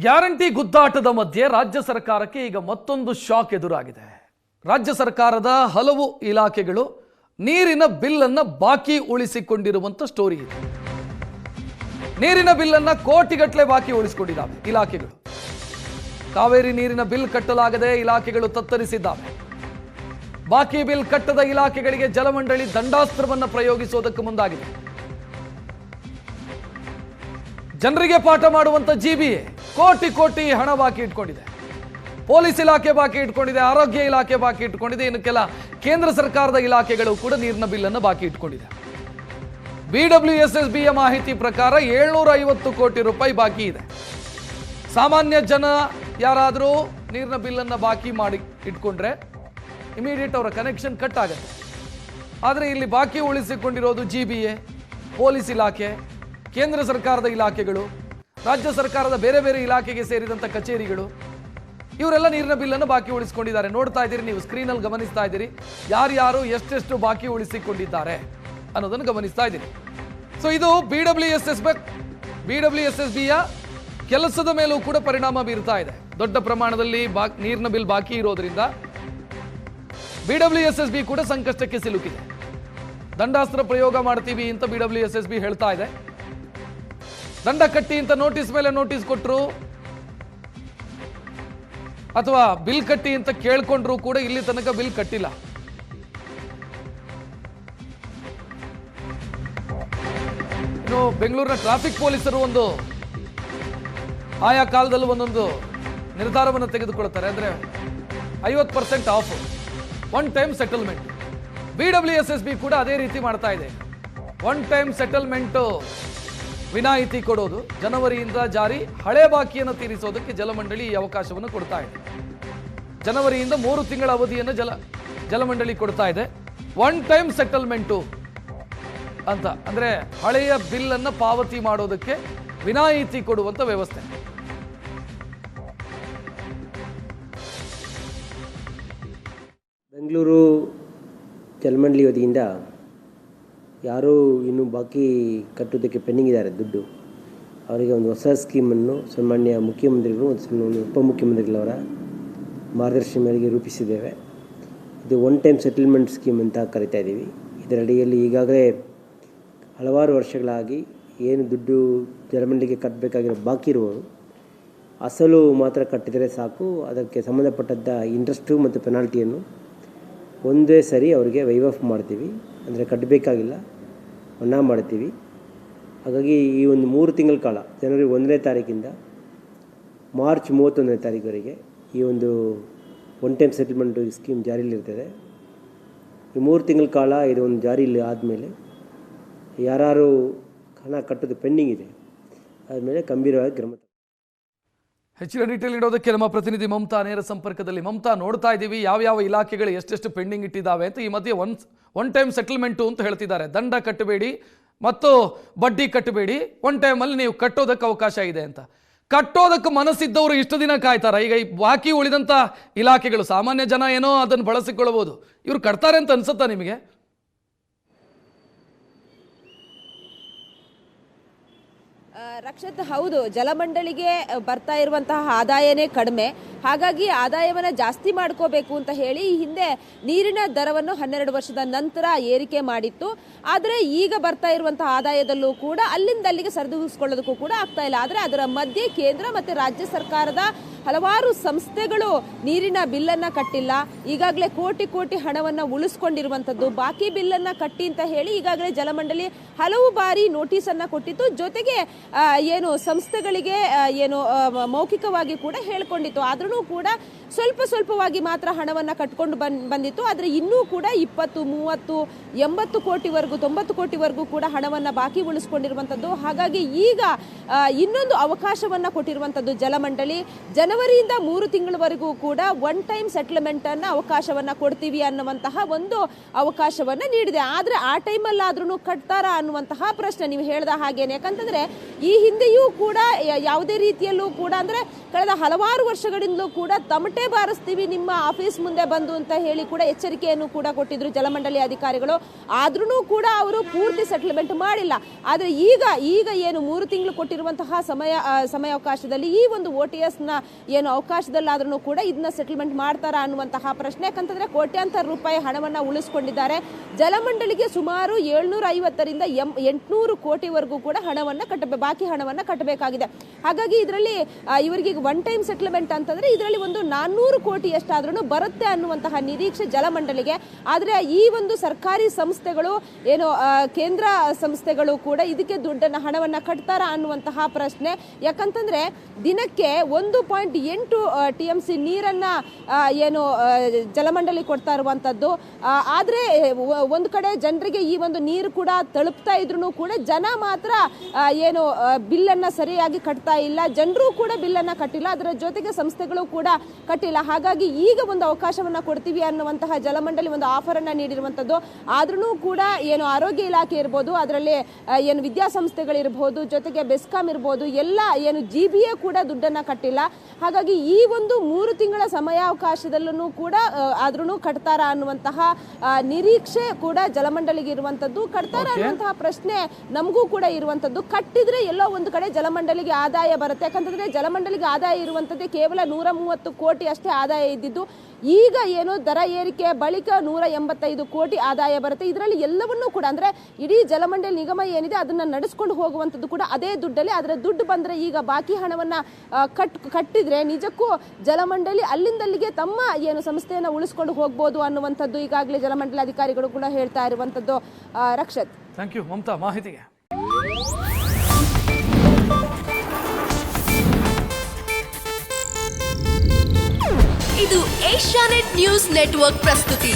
Guarantee ಗುದ್ದಾಟದ ಮಧ್ಯೆ ರಾಜ್ಯ ಸರ್ಕಾರಕ್ಕೆ ಈಗ ಮತ್ತೊಂದು ಶಾಕ್ ಎದುರಾಗಿದೆ. ರಾಜ್ಯ ಸರ್ಕಾರದ ಹಲವು ಇಲಾಖೆಗಳು ನೀರಿನ ಬಿಲ್ ಅನ್ನು ಬಾಕಿ ಉಳಿಸಿಕೊಂಡಿರುವಂತ ಸ್ಟೋರಿ ಇದೆ. ನೀರಿನ ಬಿಲ್ ಅನ್ನು ಕೋಟಿಗಟ್ಟಲೆ ಬಾಕಿ ಉಳಿಸಿಕೊಂಡಿದ್ದಾವೆ ಇಲಾಖೆಗಳು. ಕಾವೇರಿ ನೀರಿನ ಬಿಲ್ ಕಟ್ಟಲಾಗದೆ ಇಲಾಖೆಗಳು ತತ್ತರಿಸಿದ್ದಾವೆ. ಬಾಕಿ ಬಿಲ್ ಕಟ್ಟದ ಇಲಾಖೆಗಳಿಗೆ ಜಲಮಂಡಳಿ ದಂಡಾಸ್ತ್ರವನ್ನು ಪ್ರಯೋಗಿಸುವುದಕ್ಕೆ ಮುಂದಾಗಿದೆ. ಜನರಿಗೆ ಪಾಠ ಮಾಡುವಂತ ಜಿಬಿಎ ಕೋಟಿ ಕೋಟಿ ಹಣ ಬಾಕಿ ಇಟ್ಕೊಂಡಿದೆ. ಪೊಲೀಸ್ ಇಲಾಖೆ ಬಾಕಿ ಇಟ್ಕೊಂಡಿದೆ, ಆರೋಗ್ಯ ಇಲಾಖೆ ಬಾಕಿ ಇಟ್ಕೊಂಡಿದೆ, ಇನ್ನು ಕೆಲ ಕೇಂದ್ರ ಸರ್ಕಾರದ ಇಲಾಖೆಗಳು ಕೂಡ ನೀರಿನ ಬಿಲ್ ಅನ್ನು ಬಾಕಿ ಇಟ್ಕೊಂಡಿದೆ. BWSSBಯ ಮಾಹಿತಿ ಪ್ರಕಾರ 750 ಕೋಟಿ ರೂಪಾಯಿ ಬಾಕಿ ಇದೆ. ಸಾಮಾನ್ಯ ಜನ ಯಾರಾದರೂ ನೀರಿನ ಬಿಲ್ ಅನ್ನು ಬಾಕಿ ಮಾಡಿ ಇಟ್ಕೊಂಡ್ರೆ ಇಮಿಡಿಯೇಟ್ ಅವರ ಕನೆಕ್ಷನ್ ಕಟ್ ಆಗುತ್ತೆ. ಆದರೆ ಇಲ್ಲಿ ಬಾಕಿ ಉಳಿಸಿಕೊಂಡಿರೋದು ಜಿಬಿಎ, ಪೊಲೀಸ್ ಇಲಾಖೆ, ಕೇಂದ್ರ ಸರ್ಕಾರದ ಇಲಾಖೆಗಳು, ರಾಜ್ಯ ಸರ್ಕಾರದ ಬೇರೆ ಬೇರೆ ಇಲಾಖೆಗೆ ಸೇರಿದಂಥ ಕಚೇರಿಗಳು, ಇವರೆಲ್ಲ ನೀರಿನ ಬಿಲ್ಲನ್ನು ಬಾಕಿ ಉಳಿಸಿಕೊಂಡಿದ್ದಾರೆ. ನೋಡ್ತಾ ಇದ್ದೀರಿ ನೀವು, ಸ್ಕ್ರೀನಲ್ಲಿ ಗಮನಿಸ್ತಾ ಇದ್ದೀರಿ ಯಾರ್ಯಾರು ಎಷ್ಟೆಷ್ಟು ಬಾಕಿ ಉಳಿಸಿಕೊಂಡಿದ್ದಾರೆ ಅನ್ನೋದನ್ನು ಗಮನಿಸ್ತಾ ಇದ್ದೀರಿ. ಸೊ ಇದು BWSSBಯ ಕೆಲಸದ ಮೇಲೂ ಕೂಡ ಪರಿಣಾಮ ಬೀರ್ತಾ ಇದೆ. ದೊಡ್ಡ ಪ್ರಮಾಣದಲ್ಲಿ ನೀರಿನ ಬಿಲ್ ಬಾಕಿ ಇರೋದ್ರಿಂದ BWSSB ಕೂಡ ಸಂಕಷ್ಟಕ್ಕೆ ಸಿಲುಕಿದೆ. ದಂಡಾಸ್ತ್ರ ಪ್ರಯೋಗ ಮಾಡ್ತೀವಿ ಅಂತ BWSSB ಹೇಳ್ತಾ ಇದೆ. ದಂಡ ಕಟ್ಟಿ ಅಂತ ನೋಟಿಸ್ ಮೇಲೆ ನೋಟಿಸ್ ಕೊಟ್ಟರು ಅಥವಾ ಬಿಲ್ ಕಟ್ಟಿ ಅಂತ ಕೇಳ್ಕೊಂಡ್ರು ಕೂಡ ಇಲ್ಲಿ ತನಕ ಬಿಲ್ ಕಟ್ಟಿಲ್ಲ. ಇನ್ನು ಬೆಂಗಳೂರಿನ ಟ್ರಾಫಿಕ್ ಪೊಲೀಸರು ಆಯಾ ಕಾಲದಲ್ಲೂ ಒಂದೊಂದು ನಿರ್ಧಾರವನ್ನು ತೆಗೆದುಕೊಳ್ತಾರೆ. ಅಂದ್ರೆ 50% of, one time settlement. BWSSB ಕೂಡ ಅದೇ ರೀತಿ ಮಾಡ್ತಾ ಇದೆ. ಒನ್ ಟೈಮ್ ಸೆಟಲ್ಮೆಂಟ್ ವಿನಾಯಿತಿ ಕೊಡೋದು, ಜನವರಿಯಿಂದ ಜಾರಿ. ಹಳೆ ಬಾಕಿಯನ್ನು ತೀರಿಸೋದಕ್ಕೆ ಜಲಮಂಡಳಿ ಈ ಅವಕಾಶವನ್ನು ಕೊಡ್ತಾ ಇದೆ. ಜನವರಿಯಿಂದ 3 ತಿಂಗಳ ಅವಧಿಯನ್ನು ಜಲಮಂಡಳಿ ಕೊಡ್ತಾ ಇದೆ. ಒನ್ ಟೈಮ್ ಸೆಟಲ್ಮೆಂಟು ಅಂತ ಅಂದ್ರೆ ಹಳೆಯ ಬಿಲ್ ಅನ್ನು ಪಾವತಿ ಮಾಡೋದಕ್ಕೆ ವಿನಾಯಿತಿ ಕೊಡುವಂತ ವ್ಯವಸ್ಥೆ. ಬೆಂಗಳೂರು ಜಲಮಂಡಳಿ ವತಿಯಿಂದ ಯಾರೂ ಇನ್ನೂ ಬಾಕಿ ಕಟ್ಟೋದಕ್ಕೆ ಪೆಂಡಿಂಗ್ ಇದ್ದಾರೆ ದುಡ್ಡು, ಅವರಿಗೆ ಒಂದು ಹೊಸ ಸ್ಕೀಮನ್ನು ಸನ್ಮಾನ್ಯ ಮುಖ್ಯಮಂತ್ರಿಗಳು ಮತ್ತು ಉಪಮುಖ್ಯಮಂತ್ರಿಗಳವರ ಮಾರ್ಗದರ್ಶನ ಮೇರೆಗೆ ರೂಪಿಸಿದ್ದೇವೆ. ಇದು ಒನ್ ಟೈಮ್ ಸೆಟಲ್ಮೆಂಟ್ ಸ್ಕೀಮ್ ಅಂತ ಕರಿತಾ ಇದ್ದೀವಿ. ಇದರ ಅಡಿಯಲ್ಲಿ ಈಗಾಗಲೇ ಹಲವಾರು ವರ್ಷಗಳಾಗಿ ಏನು ದುಡ್ಡು ಜಲಮಂಡಳಿಗೆ ಕಟ್ಟಬೇಕಾಗಿರೋ ಬಾಕಿ ಇರುವವರು ಅಸಲು ಮಾತ್ರ ಕಟ್ಟಿದರೆ ಸಾಕು, ಅದಕ್ಕೆ ಸಂಬಂಧಪಟ್ಟಂಥ ಇಂಟ್ರೆಸ್ಟು ಮತ್ತು ಪೆನಾಲ್ಟಿಯನ್ನು ಒಂದೇ ಸರಿ ಅವರಿಗೆ ವೈವ್ ಆಫ್ ಮಾಡ್ತೀವಿ. ಅಂದರೆ ಕಟ್ಟಬೇಕಾಗಿಲ್ಲ, ಮನ್ನಾ ಮಾಡ್ತೀವಿ. ಹಾಗಾಗಿ ಈ ಒಂದು 3 ತಿಂಗಳ ಕಾಲ, ಜನವರಿ 1ನೇ ತಾರೀಕಿಂದ ಮಾರ್ಚ್ 31ನೇ ತಾರೀಕುವರೆಗೆ ಈ ಒಂದು ಒನ್ ಟೈಮ್ ಸೆಟಲ್ಮೆಂಟ್ ಸ್ಕೀಮ್ ಜಾರಿಯಲ್ಲಿರ್ತದೆ. ಈ 3 ತಿಂಗಳ ಕಾಲ ಇದು ಒಂದು ಜಾರಿಯಲ್ಲಿ ಆದಮೇಲೆ ಯಾರು ಹಣ ಕಟ್ಟೋದು ಪೆಂಡಿಂಗ್ ಇದೆ ಆದಮೇಲೆ ಗಂಭೀರವಾಗಿ ಕ್ರಮ. ಹೆಚ್ಚಿನ ಡೀಟೇಲ್ ಇಡೋದಕ್ಕೆ ನಮ್ಮ ಪ್ರತಿನಿಧಿ ಮಮತಾ ನೇರ ಸಂಪರ್ಕದಲ್ಲಿ. ಮಮತಾ, ನೋಡ್ತಾ ಇದ್ದೀವಿ ಯಾವ ಇಲಾಖೆಗಳು ಎಷ್ಟೆಷ್ಟು ಪೆಂಡಿಂಗ್ ಇಟ್ಟಿದ್ದಾವೆ ಅಂತ. ಈ ಮಧ್ಯೆ ಒನ್ ಟೈಮ್ ಸೆಟಲ್ಮೆಂಟು ಅಂತ ಹೇಳ್ತಿದ್ದಾರೆ. ದಂಡ ಕಟ್ಟಬೇಡಿ ಮತ್ತು ಬಡ್ಡಿ ಕಟ್ಟಬೇಡಿ, ಒನ್ ಟೈಮಲ್ಲಿ ನೀವು ಕಟ್ಟೋದಕ್ಕೆ ಅವಕಾಶ ಇದೆ ಅಂತ. ಕಟ್ಟೋದಕ್ಕೆ ಮನಸ್ಸಿದ್ದವರು ಇಷ್ಟು ದಿನ ಕಾಯ್ತಾರ? ಈಗ ಈ ಬಾಕಿ ಉಳಿದಂಥ ಇಲಾಖೆಗಳು, ಸಾಮಾನ್ಯ ಜನ ಏನೋ ಅದನ್ನು ಬಳಸಿಕೊಳ್ಳಬಹುದು, ಇವ್ರು ಕಟ್ತಾರೆ ಅಂತ ಅನ್ಸುತ್ತಾ ನಿಮಗೆ? ರಕ್ಷಿತ್, ಹೌದು, ಜಲಮಂಡಳಿಗೆ ಬರ್ತಾ ಇರುವಂತಹ ಆದಾಯನೇ ಕಡಿಮೆ. ಹಾಗಾಗಿ ಆದಾಯವನ್ನು ಜಾಸ್ತಿ ಮಾಡ್ಕೋಬೇಕು ಅಂತ ಹೇಳಿ ಈ ಹಿಂದೆ ನೀರಿನ ದರವನ್ನು 12 ವರ್ಷದ ನಂತರ ಏರಿಕೆ ಮಾಡಿತ್ತು. ಆದರೆ ಈಗ ಬರ್ತಾ ಇರುವಂತಹ ಆದಾಯದಲ್ಲೂ ಕೂಡ ಅಲ್ಲಿಂದ ಅಲ್ಲಿಗೆ ಸರಿದೂಗಿಸ್ಕೊಳ್ಳೋದಕ್ಕೂ ಕೂಡ ಆಗ್ತಾ ಇಲ್ಲ. ಆದರೆ ಅದರ ಮಧ್ಯೆ ಕೇಂದ್ರ ಮತ್ತು ರಾಜ್ಯ ಸರ್ಕಾರದ ಹಲವಾರು ಸಂಸ್ಥೆಗಳು ನೀರಿನ ಬಿಲ್ಲನ್ನು ಕಟ್ಟಿಲ್ಲ. ಈಗಾಗಲೇ ಕೋಟಿ ಕೋಟಿ ಹಣವನ್ನು ಉಳಿಸ್ಕೊಂಡಿರುವಂಥದ್ದು. ಬಾಕಿ ಬಿಲ್ಲನ್ನು ಕಟ್ಟಿ ಅಂತ ಹೇಳಿ ಈಗಾಗಲೇ ಜಲಮಂಡಳಿ ಹಲವು ಬಾರಿ ನೋಟಿಸನ್ನು ಕೊಟ್ಟಿತ್ತು. ಜೊತೆಗೆ ಏನು ಸಂಸ್ಥೆಗಳಿಗೆ ಏನು ಮೌಖಿಕವಾಗಿ ಕೂಡ ಹೇಳ್ಕೊಂಡಿತ್ತು. ಆದ್ರೂ ಕೂಡ ಸ್ವಲ್ಪವಾಗಿ ಮಾತ್ರ ಹಣವನ್ನು ಕಟ್ಕೊಂಡು ಬಂದಿತ್ತು. ಆದರೆ ಇನ್ನೂ ಕೂಡ 20, 30, 80 ಕೋಟಿವರೆಗೂ 90 ಕೋಟಿವರೆಗೂ ಕೂಡ ಹಣವನ್ನು ಬಾಕಿ ಉಳಿಸ್ಕೊಂಡಿರುವಂಥದ್ದು. ಹಾಗಾಗಿ ಈಗ ಇನ್ನೊಂದು ಅವಕಾಶವನ್ನು ಕೊಟ್ಟಿರುವಂಥದ್ದು ಜಲಮಂಡಳಿ. ಜನವರಿಯಿಂದ 3 ತಿಂಗಳವರೆಗೂ ಕೂಡ ಒನ್ ಟೈಮ್ ಸೆಟಲ್ಮೆಂಟ್ ಅನ್ನ ಅವಕಾಶವನ್ನ ಕೊಡ್ತೀವಿ ಅನ್ನುವಂತಹ ಒಂದು ಅವಕಾಶವನ್ನ ನೀಡಿದೆ. ಆದ್ರೆ ಆ ಟೈಮಲ್ಲಾದ್ರೂ ಕಟ್ತಾರಾ ಅನ್ನುವಂತಹ ಪ್ರಶ್ನೆ ನೀವು ಹೇಳ್ದ ಹಾಗೇನೆ. ಯಾಕಂತಂದ್ರೆ ಈ ಹಿಂದೆಯೂ ಕೂಡ ಯಾವುದೇ ರೀತಿಯಲ್ಲೂ ಕೂಡ ಅಂದ್ರೆ ಕಳೆದ ಹಲವಾರು ವರ್ಷಗಳಿಂದಲೂ ಕೂಡ ತಮಟೆ ಬಾರಿಸ್ತೀವಿ ನಿಮ್ಮ ಆಫೀಸ್ ಮುಂದೆ ಬಂದು ಅಂತ ಹೇಳಿ ಕೂಡ ಎಚ್ಚರಿಕೆಯನ್ನು ಕೂಡ ಕೊಟ್ಟಿದ್ರು ಜಲಮಂಡಳಿ ಅಧಿಕಾರಿಗಳು. ಆದ್ರೂ ಕೂಡ ಅವರು ಪೂರ್ತಿ ಸೆಟಲ್ಮೆಂಟ್ ಮಾಡಿಲ್ಲ. ಆದರೆ ಈಗ ಏನು 3 ತಿಂಗಳು ಕೊಟ್ಟಿರುವಂತಹ ಸಮಯಾವಕಾಶದಲ್ಲಿ ಈ ಒಂದು OTS ನ ಏನು ಅವಕಾಶದಲ್ಲಾದ್ರೂ ಕೂಡ ಇದನ್ನ ಸೆಟಲ್ಮೆಂಟ್ ಮಾಡ್ತಾರಾ ಅನ್ನುವಂತಹ ಪ್ರಶ್ನೆ. ಯಾಕಂತಂದ್ರೆ ಕೋಟ್ಯಾಂತರ ರೂಪಾಯಿ ಹಣವನ್ನ ಉಳಿಸ್ಕೊಂಡಿದ್ದಾರೆ. ಜಲಮಂಡಳಿಗೆ ಸುಮಾರು 750ರಿಂದ 800 ಕೋಟಿವರೆಗೂ ಕೂಡ ಬಾಕಿ ಹಣವನ್ನ ಕಟ್ಟಬೇಕಾಗಿದೆ. ಹಾಗಾಗಿ ಇದರಲ್ಲಿ ಇವರಿಗೆ ಒನ್ ಟೈಮ್ ಸೆಟಲ್ಮೆಂಟ್ ಅಂತಂದ್ರೆ ಇದರಲ್ಲಿ ಒಂದು 400 ಕೋಟಿ ಎಷ್ಟಾದ್ರೂ ಬರುತ್ತೆ ಅನ್ನುವಂತಹ ನಿರೀಕ್ಷೆ ಜಲಮಂಡಳಿಗೆ. ಆದ್ರೆ ಈ ಒಂದು ಸರ್ಕಾರಿ ಸಂಸ್ಥೆಗಳು ಏನು ಕೇಂದ್ರ ಸಂಸ್ಥೆಗಳು ಕೂಡ ಇದಕ್ಕೆ ಹಣವನ್ನ ಕಟ್ತಾರಾ ಅನ್ನುವಂತಹ ಪ್ರಶ್ನೆ. ಯಾಕಂತಂದ್ರೆ ದಿನಕ್ಕೆ 1.8 TMC ನೀರನ್ನ ಏನು ಜಲಮಂಡಳಿ ಕೊಡ್ತಾ ಇರುವಂತದ್ದು. ಆದ್ರೆ ಒಂದು ಕಡೆ ಜನರಿಗೆ ಈ ಒಂದು ನೀರು ಕೂಡ ತಲುಪ್ತಾ ಇದ್ರು ಕೂಡ ಜನ ಮಾತ್ರ ಏನು ಬಿಲ್ಲನ್ನ ಸರಿಯಾಗಿ ಕಟ್ತಾ ಇಲ್ಲ. ಜನರು ಕೂಡ ಬಿಲ್ಲನ್ನ ಕಟ್ಟಿಲ್ಲ, ಅದರ ಜೊತೆಗೆ ಸಂಸ್ಥೆಗಳು ಕೂಡ ಕಟ್ಟಿಲ್ಲ. ಹಾಗಾಗಿ ಈಗ ಒಂದು ಅವಕಾಶವನ್ನ ಕೊಡ್ತೀವಿ ಅನ್ನುವಂತಹ ಜಲಮಂಡಳಿ ಒಂದು ಆಫರ್ ಅನ್ನ ನೀಡಿರುವಂತದ್ದು. ಆದ್ರೂ ಕೂಡ ಏನು ಆರೋಗ್ಯ ಇಲಾಖೆ ಇರ್ಬೋದು, ಅದರಲ್ಲಿ ಏನು ವಿದ್ಯಾಸಂಸ್ಥೆಗಳಿರ್ಬೋದು, ಜೊತೆಗೆ ಬೆಸ್ಕಾಂ ಇರ್ಬೋದು, ಎಲ್ಲ ಏನು GBA ಕೂಡ ದುಡ್ಡನ್ನ ಕಟ್ಟಿಲ್ಲ. ಹಾಗಾಗಿ ಈ ಒಂದು 3 ತಿಂಗಳ ಸಮಯಾವಕಾಶದಲ್ಲೂ ಕೂಡ ಆದ್ರೂ ಕಟ್ತಾರಾ ಅನ್ನುವಂತಹ ನಿರೀಕ್ಷೆ ಕೂಡ ಜಲಮಂಡಳಿಗೆ ಇರುವಂತದ್ದು. ಕಟ್ತಾರಾ ಅನ್ನುವಂತಹ ಪ್ರಶ್ನೆ ನಮಗೂ ಕೂಡ ಇರುವಂತದ್ದು. ಕಟ್ಟಿದ್ರೆ ಎಲ್ಲೋ ಒಂದು ಕಡೆ ಜಲಮಂಡಳಿಗೆ ಆದಾಯ ಬರುತ್ತೆ. ಯಾಕಂತಂದ್ರೆ ಜಲಮಂಡಳಿಗೆ ಆದಾಯ ಇರುವಂತದ್ದೇ ಕೇವಲ 130 ಕೋಟಿ ಅಷ್ಟೇ ಆದಾಯ ಇದ್ದಿದ್ದು. ಈಗ ಏನು ದರ ಏರಿಕೆ ಬಳಿಕ 185 ಕೋಟಿ ಆದಾಯ ಬರುತ್ತೆ. ಇದರಲ್ಲಿ ಎಲ್ಲವನ್ನೂ ಕೂಡ ಅಂದ್ರೆ ಇಡೀ ಜಲಮಂಡಳಿ ನಿಗಮ ಏನಿದೆ ಅದನ್ನ ನಡೆಸ್ಕೊಂಡು ಹೋಗುವಂತದ್ದು ಕೂಡ ಅದೇ ದುಡ್ಡಲ್ಲಿ. ಅದರ ದುಡ್ಡು ಬಂದ್ರೆ ಈಗ ಬಾಕಿ ಹಣವನ್ನ ಕಟ್ಟಿದ್ರೆ ನಿಜಕ್ಕೂ ಜಲಮಂಡಳಿ ಅಲ್ಲಿಂದಲ್ಲಿಗೆ ತಮ್ಮ ಏನು ಸಂಸ್ಥೆಯನ್ನ ಉಳಿಸ್ಕೊಂಡು ಹೋಗ್ಬೋದು ಅನ್ನುವಂಥದ್ದು ಈಗಾಗಲೇ ಜಲಮಂಡಳಿ ಅಧಿಕಾರಿಗಳು ಕೂಡ ಹೇಳ್ತಾ ಇರುವಂತದ್ದು. ರಕ್ಷತ್, ಥ್ಯಾಂಕ್ ಯು ಮಮತಾ ಮಾಹಿತಿಗೆ. ಇದು ಏಷ್ಯಾನೆಟ್ ನ್ಯೂಸ್ ನೆಟ್ವರ್ಕ್ ಪ್ರಸ್ತುತಿ.